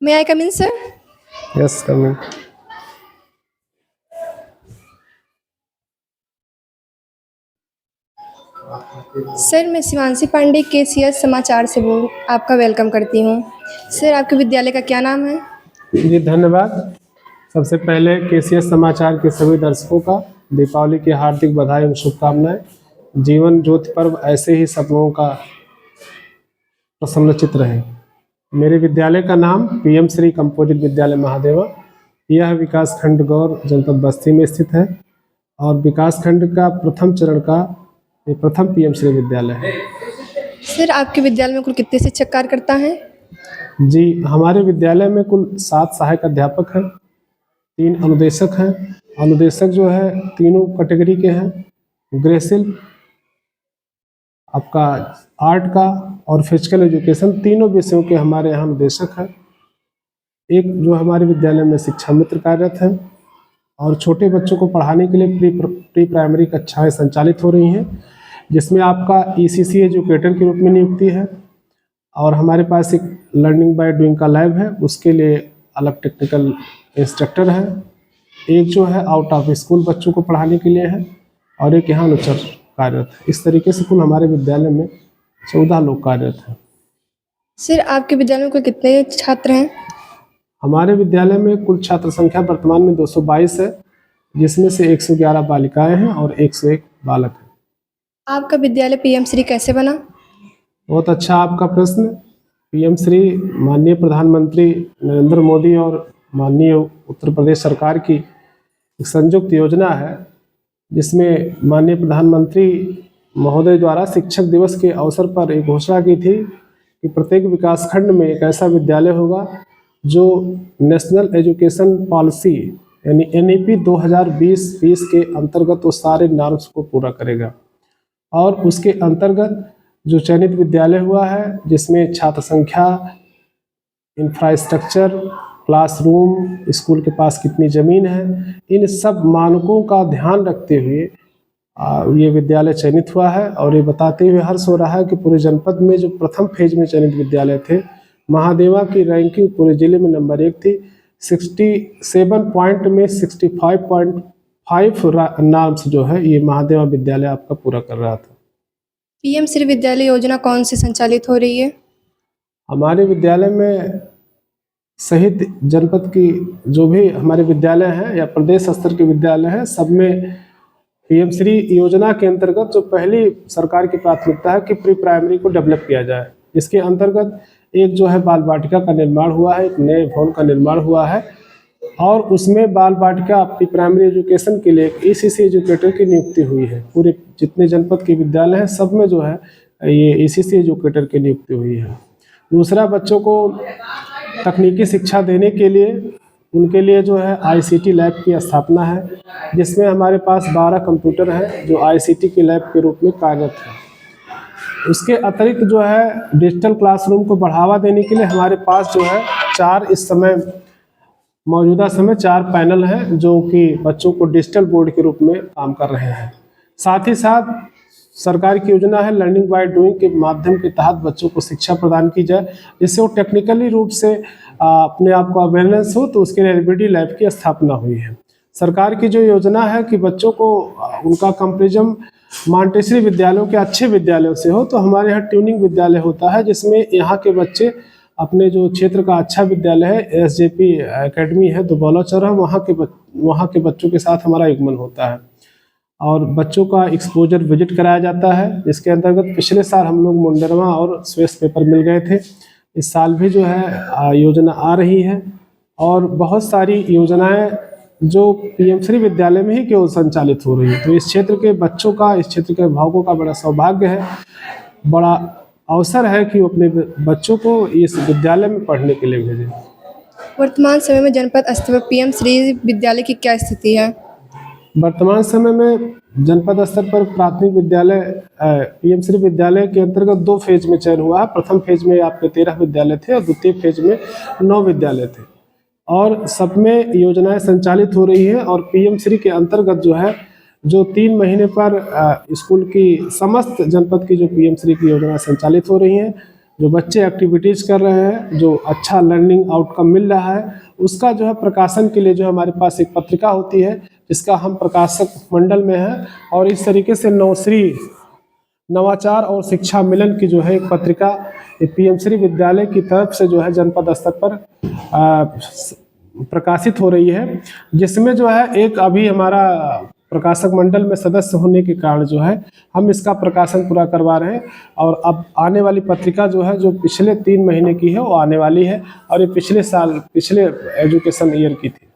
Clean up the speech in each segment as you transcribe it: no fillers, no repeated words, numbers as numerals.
May I come in, sir? Yes, come in. Sir, मैं Shivanshi Pandey KCS समाचार से आपका वेलकम करती हूँ। सर, आपके विद्यालय का क्या नाम है? जी धन्यवाद। सबसे पहले केसीएस समाचार के सभी दर्शकों का दीपावली की हार्दिक बधाई एवं शुभकामनाएं। जीवन ज्योति पर्व ऐसे ही सब लोगों का प्रसन्न चित्र है। मेरे विद्यालय का नाम पीएम श्री कंपोजिट विद्यालय महादेवा, यह विकास खंड गौर जनपद बस्ती में स्थित है और विकास खंड का प्रथम चरण का ये प्रथम पीएम श्री विद्यालय है। सर, आपके विद्यालय में कुल कितने शिक्षक कार्य करता है? जी, हमारे विद्यालय में कुल 7 सहायक अध्यापक हैं, 3 अनुदेशक हैं। अनुदेशक जो है तीनों कैटेगरी के हैं, गृहशिल्प, आपका आर्ट का और फिजिकल एजुकेशन, तीनों विषयों के हमारे यहाँ अनुदेशक हैं। एक जो हमारे विद्यालय में शिक्षा मित्र कार्यरत हैं और छोटे बच्चों को पढ़ाने के लिए प्री प्राइमरी कक्षाएं संचालित हो रही हैं, जिसमें आपका ईसीसी एजुकेटर के रूप में नियुक्ति है और हमारे पास एक लर्निंग बाय डूइंग का लैब है, उसके लिए अलग टेक्निकल इंस्ट्रक्टर है। एक जो है आउट ऑफ स्कूल बच्चों को पढ़ाने के लिए है और एक यहाँ अनुचर कार्यरत है। इस तरीके से कुल हमारे विद्यालय में 14 लोग कार्यरत हैं। सर, आपके विद्यालय में कुल कितने छात्र हैं? हमारे विद्यालय में कुल छात्र संख्या वर्तमान में 222 है, जिसमें से 111 बालिकाएं हैं और 101 बालक हैं। आपका विद्यालय पीएम श्री कैसे बना? बहुत अच्छा आपका प्रश्न। पीएम श्री माननीय प्रधानमंत्री नरेंद्र मोदी और माननीय उत्तर प्रदेश सरकार की एक संयुक्त योजना है, जिसमें माननीय प्रधानमंत्री महोदय द्वारा शिक्षक दिवस के अवसर पर एक घोषणा की थी कि प्रत्येक विकासखंड में एक ऐसा विद्यालय होगा जो नेशनल एजुकेशन पॉलिसी यानी NEP 2020 के अंतर्गत वो सारे नॉर्म्स को पूरा करेगा। और उसके अंतर्गत जो चयनित विद्यालय हुआ है, जिसमें छात्र संख्या, इंफ्रास्ट्रक्चर, क्लासरूम, स्कूल के पास कितनी ज़मीन है, इन सब मानकों का ध्यान रखते हुए ये विद्यालय चयनित हुआ है। और ये बताते हुए हर्ष हो रहा है कि पूरे जनपद में जो प्रथम फेज में चयनित विद्यालय थे, महादेवा की रैंकिंग पूरे जिले में नंबर 1 थी। 67 पॉइंट में 65.5 नॉर्म्स जो है ये महादेवा विद्यालय आपका पूरा कर रहा था। पीएम श्री विद्यालय योजना कौन सी संचालित हो रही है? हमारे विद्यालय में सहित जनपद की जो भी हमारे विद्यालय हैं या प्रदेश स्तर के विद्यालय हैं, सब में पीएम श्री योजना के अंतर्गत जो पहली सरकार की प्राथमिकता है कि प्री प्राइमरी को डेवलप किया जाए। इसके अंतर्गत एक जो है बाल वाटिका का निर्माण हुआ है, एक नए भवन का निर्माण हुआ है और उसमें बाल वाटिका प्री प्राइमरी एजुकेशन के लिए एक ECC एजुकेटर की नियुक्ति हुई है। पूरे जितने जनपद के विद्यालय हैं सब में जो है ये ECC एजुकेटर की नियुक्ति हुई है। दूसरा, बच्चों को तकनीकी शिक्षा देने के लिए उनके लिए जो है ICT लैब की स्थापना है, जिसमें हमारे पास 12 कंप्यूटर हैं जो ICT के लैब के रूप में कार्यरत है। उसके अतिरिक्त जो है डिजिटल क्लासरूम को बढ़ावा देने के लिए हमारे पास जो है 4 इस समय मौजूदा समय 4 पैनल हैं जो कि बच्चों को डिजिटल बोर्ड के रूप में काम कर रहे हैं। साथ ही साथ सरकार की योजना है लर्निंग बाय डूइंग के माध्यम के तहत बच्चों को शिक्षा प्रदान की जाए, जिससे वो टेक्निकली रूप से अपने आप को अवेयरनेस हो, तो उसके लिए LBD लैब की स्थापना हुई है। सरकार की जो योजना है कि बच्चों को उनका कंपेरिजन मॉन्टेसरी विद्यालयों के अच्छे विद्यालयों से हो, तो हमारे यहाँ ट्यूनिंग विद्यालय होता है, जिसमें यहाँ के बच्चे अपने जो क्षेत्र का अच्छा विद्यालय है SJP एकेडमी है दुबौला चौराहा, वहाँ के बच्चों के साथ हमारा युग्मन होता है और बच्चों का एक्सपोजर विजिट कराया जाता है, जिसके अंतर्गत पिछले साल हम लोग मुंडरवा और स्वेस पेपर मिल गए थे। इस साल भी जो है योजना आ रही है और बहुत सारी योजनाएं जो पीएम श्री विद्यालय में ही केवल संचालित हो रही है। तो इस क्षेत्र के बच्चों का, इस क्षेत्र के अभिभावकों का बड़ा सौभाग्य है, बड़ा अवसर है कि वो अपने बच्चों को इस विद्यालय में पढ़ने के लिए भेजें। वर्तमान समय में जनपद स्तर पर पीएम श्री विद्यालय की क्या स्थिति है? वर्तमान समय में जनपद स्तर पर प्राथमिक विद्यालय पीएम श्री विद्यालय के अंतर्गत 2 फेज में चयन हुआ है। प्रथम फेज में आपके 13 विद्यालय थे और द्वितीय फेज में 9 विद्यालय थे और सब में योजनाएं संचालित हो रही है। और पीएम श्री के अंतर्गत जो है जो 3 महीने पर स्कूल की समस्त जनपद की जो पीएम श्री की योजना संचालित हो रही हैं, जो बच्चे एक्टिविटीज़ कर रहे हैं, जो अच्छा लर्निंग आउटकम मिल रहा है, उसका जो है प्रकाशन के लिए जो हमारे पास एक पत्रिका होती है, जिसका हम प्रकाशक मंडल में हैं। और इस तरीके से नवश्री नवाचार और शिक्षा मिलन की जो है एक पत्रिका पीएम श्री विद्यालय की तरफ से जो है जनपद स्तर पर प्रकाशित हो रही है, जिसमें जो है एक अभी हमारा प्रकाशक मंडल में सदस्य होने के कारण जो है हम इसका प्रकाशन पूरा करवा रहे हैं। और अब आने वाली पत्रिका जो है, जो पिछले 3 महीने की है, वो आने वाली है, और ये पिछले एजुकेशन ईयर की थी।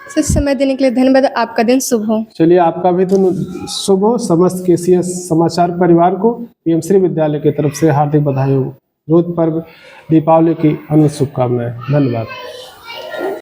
सर समय देने के लिए धन्यवाद। आपका दिन शुभ हो। चलिए, आपका भी दिन शुभ हो। समस्त केसीएस समाचार परिवार को पीएम श्री विद्यालय की तरफ से हार्दिक बधाई हो। रोज पर्व दीपावली की अनेक शुभकामनाएं। धन्यवाद।